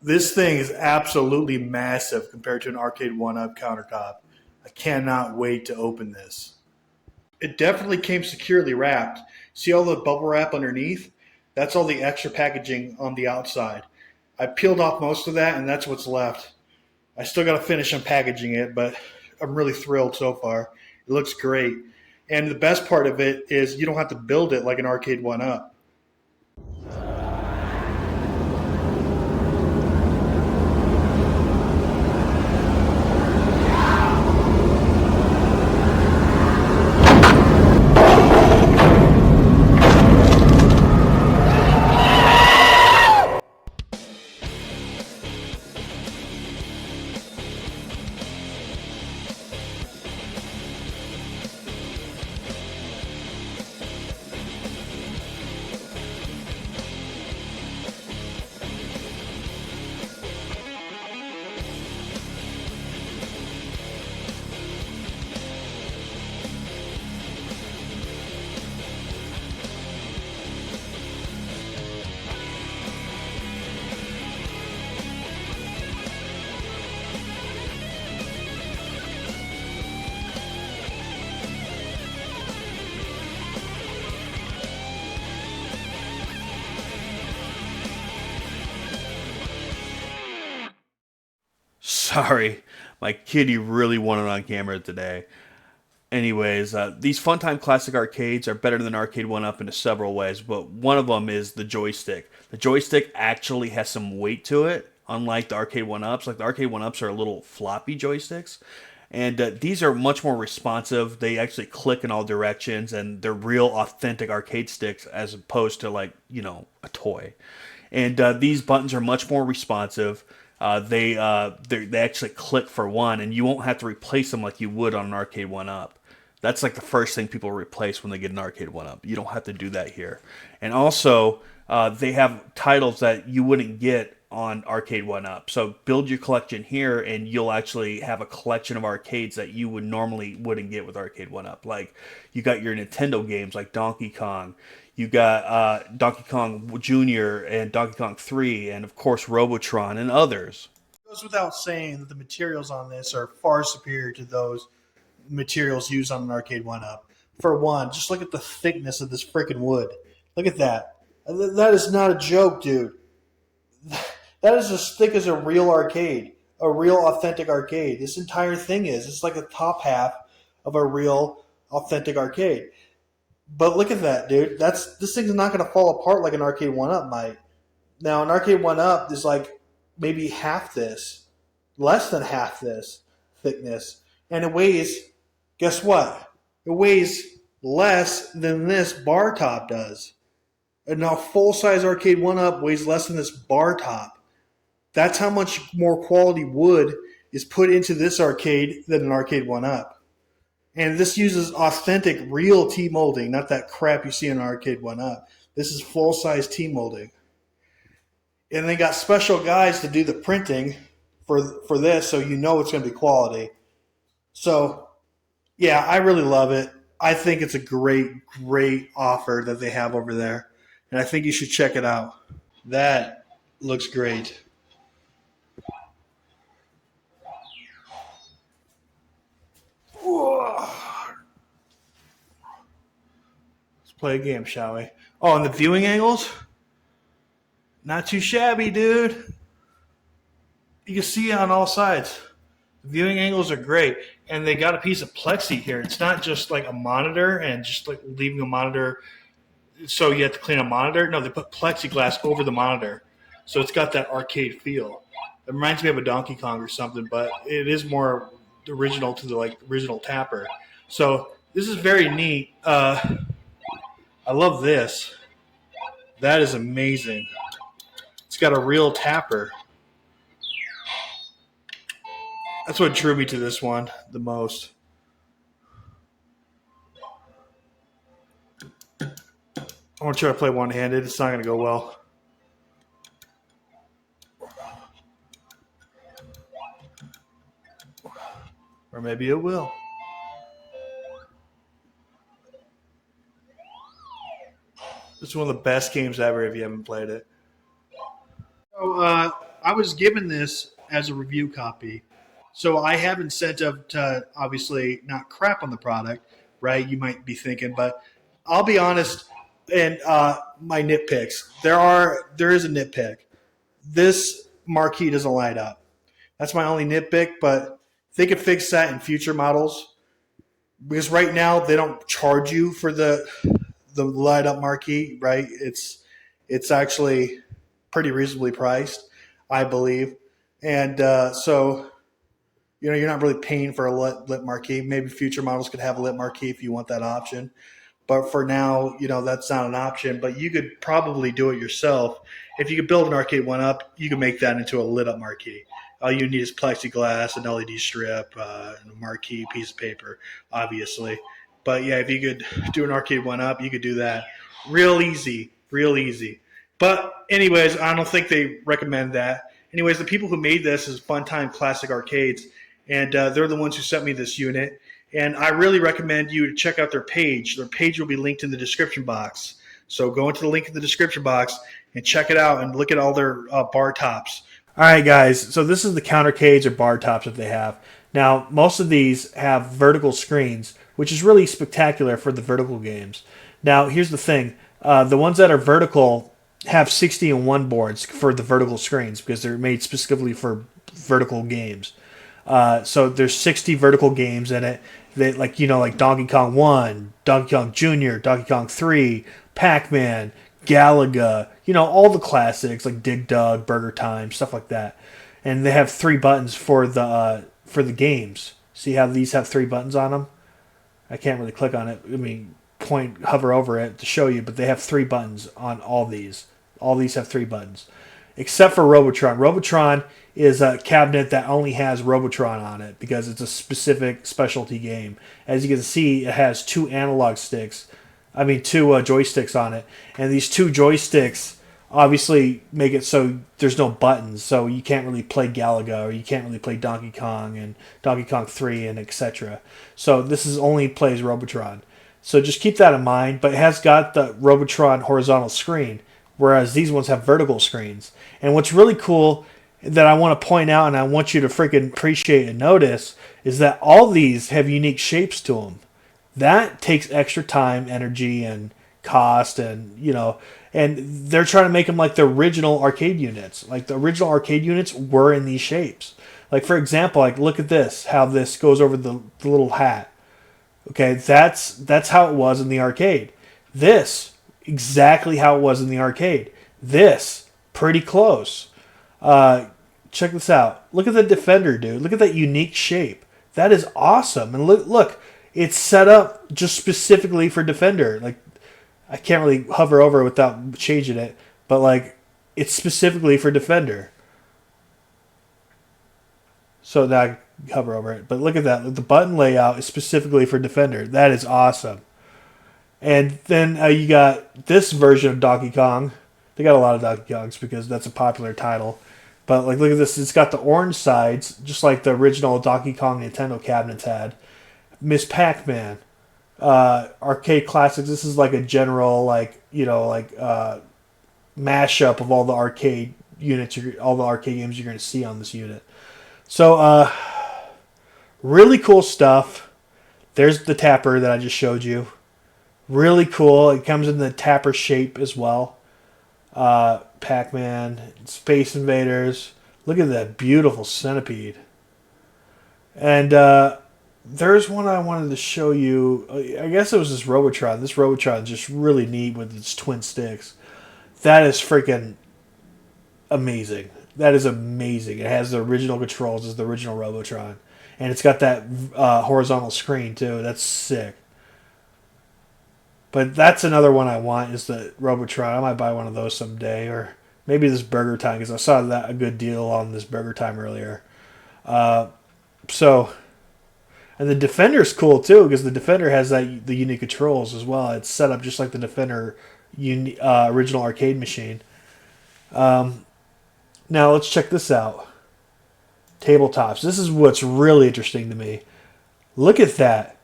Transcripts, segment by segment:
This thing is absolutely massive compared to an Arcade 1-Up countertop. I cannot wait to open this. It definitely came securely wrapped. See all the bubble wrap underneath? That's all the extra packaging on the outside. I peeled off most of that, and that's what's left. I still got to finish unpackaging it, but I'm really thrilled so far. It looks great. And the best part of it is you don't have to build it like an Arcade 1-Up. Sorry, my kitty really wanted on camera today. Anyways, these FunTime Classic Arcades are better than Arcade 1-Up in several ways, but one of them is the joystick. The joystick actually has some weight to it, unlike the Arcade 1-Ups. Like the Arcade 1-Ups are little floppy joysticks, and these are much more responsive. They actually click in all directions, and they're real authentic arcade sticks as opposed to like, a toy. And these buttons are much more responsive. They actually click for one, and you won't have to replace them like you would on an Arcade 1-Up. That's like the first thing people replace when they get an Arcade 1-Up. You don't have to do that here. And also, they have titles that you wouldn't get on Arcade 1-Up. So build your collection here, and you'll actually have a collection of arcades that you would normally wouldn't get with Arcade 1-Up. Like you got your Nintendo games like Donkey Kong. You got Donkey Kong Jr. and Donkey Kong 3, and of course Robotron and others. It goes without saying that the materials on this are far superior to those materials used on an Arcade 1-Up. For one, just look at the thickness of this freaking wood. Look at that. That is not a joke, dude. That is as thick as a real arcade, a real authentic arcade. This entire thing is. It's like the top half of a real authentic arcade. But look at that, dude. This thing's not going to fall apart like an Arcade 1-Up might. Now, an Arcade 1-Up is like maybe half this, less than half this thickness, and it weighs. Guess what? It weighs less than this bar top does. And now, full size Arcade 1-Up weighs less than this bar top. That's how much more quality wood is put into this arcade than an Arcade 1-Up. And this uses authentic, real T-molding, not that crap you see in an Arcade 1-Up. This is full-size T-molding. And they got special guys to do the printing for this, so you know it's going to be quality. So, yeah, I really love it. I think it's a great, great offer that they have over there. And I think you should check it out. That looks great. Let's play a game, shall we? Oh, and the viewing angles? Not too shabby, dude. You can see it on all sides. The viewing angles are great. And they got a piece of plexi here. It's not just like a monitor and just like leaving a monitor so you have to clean a monitor. No, they put plexiglass over the monitor. So it's got that arcade feel. It reminds me of a Donkey Kong or something, but it is more original to the original Tapper. So this is very neat. I love this. That is amazing. It's got a real Tapper. That's what drew me to this one the most. I want to try to play one-handed. It's not going to go well. Or maybe it will. It's one of the best games ever if you haven't played it. So, I was given this as a review copy, so I have incentive to obviously not crap on the product, right? You might be thinking, but I'll be honest. And my nitpicks, there is a nitpick. This marquee doesn't light up. That's my only nitpick, but they could fix that in future models because right now they don't charge you for the light up marquee, right? It's actually pretty reasonably priced, I believe, and so you're not really paying for a lit marquee. Maybe future models could have a lit marquee if you want that option. But for now, that's not an option. But you could probably do it yourself. If you could build an arcade one up, you can make that into a lit up marquee. All you need is plexiglass, an LED strip, and a marquee piece of paper, obviously. But yeah, if you could do an arcade one up, you could do that real easy, real easy. But anyways, I don't think they recommend that. Anyways, the people who made this is FunTime Classic Arcades, and they're the ones who sent me this unit. And I really recommend you to check out their page. Their page will be linked in the description box. So go into the link in the description box and check it out and look at all their bar tops. All right, guys. So this is the Countercades or bar tops that they have. Now, most of these have vertical screens, which is really spectacular for the vertical games. Now, here's the thing. The ones that are vertical have 60 and 1 boards for the vertical screens because they're made specifically for vertical games. So there's 60 vertical games in it. Like Donkey Kong 1, Donkey Kong Jr., Donkey Kong 3, Pac-Man, Galaga, all the classics like Dig Dug, Burger Time, stuff like that. And they have 3 buttons for the games. See how these have 3 buttons on them? I can't really click on it. I mean, hover over it to show you, but they have 3 buttons on all these. All these have 3 buttons. Except for Robotron. Robotron is a cabinet that only has Robotron on it because it's a specific specialty game. As you can see, it has 2 analog sticks. I mean, 2 joysticks on it. And these 2 joysticks obviously make it so there's no buttons. So you can't really play Galaga or you can't really play Donkey Kong and Donkey Kong 3 and etc. So this is only plays Robotron. So just keep that in mind. But it has got the Robotron horizontal screen, whereas these ones have vertical screens. And what's really cool that I want to point out and I want you to freaking appreciate and notice is that all these have unique shapes to them. That takes extra time, energy, and cost, and and they're trying to make them like the original arcade units. Like the original arcade units were in these shapes. Like for example, like look at this, how this goes over the little hat. Okay, that's how it was in the arcade. This exactly how it was in the arcade. This pretty close. Check this out. Look at the Defender, dude. Look at that unique shape. That is awesome. And look, it's set up just specifically for Defender. Like, I can't really hover over it without changing it, but like, it's specifically for Defender. So now I hover over it. But look at that. The button layout is specifically for Defender. That is awesome. And then you got this version of Donkey Kong. They got a lot of Donkey Kongs because that's a popular title. But like, look at this. It's got the orange sides, just like the original Donkey Kong Nintendo cabinets had. Miss Pac-Man, Arcade Classics. This is like a general, mashup of all the arcade units, all the arcade games you're going to see on this unit. So, really cool stuff. There's the tapper that I just showed you. Really cool. It comes in the tapper shape as well. Pac-Man, Space Invaders. Look at that beautiful centipede. And there's one I wanted to show you. I guess it was this Robotron. This Robotron is just really neat with its twin sticks. That is freaking amazing. That is amazing. It has the original controls as the original Robotron. And it's got that horizontal screen too. That's sick. But that's another one I want is the Robotron. I might buy one of those someday, or maybe this Burger Time because I saw that a good deal on this Burger Time earlier. And the Defender's cool too because the Defender has the unique controls as well. It's set up just like the Defender original arcade machine. Now let's check this out. Tabletops. This is what's really interesting to me. Look at that.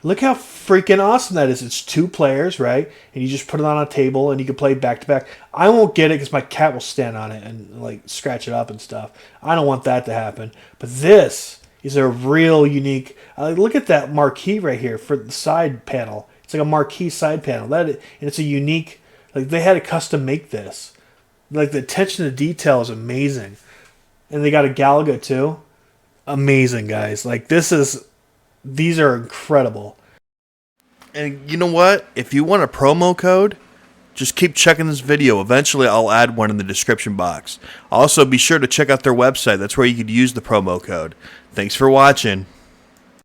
Look how freaking awesome that is. It's 2 players, right? And you just put it on a table and you can play back to back. I won't get it because my cat will stand on it and like scratch it up and stuff. I don't want that to happen. But this is a real unique. Look at that marquee right here for the side panel. It's like a marquee side panel. And it's a unique. Like they had to custom make this. Like the attention to detail is amazing. And they got a Galaga too. Amazing, guys. Like these are incredible. And you know what? If you want a promo code, just keep checking this video. Eventually, I'll add one in the description box. Also, be sure to check out their website. That's where you could use the promo code. Thanks for watching.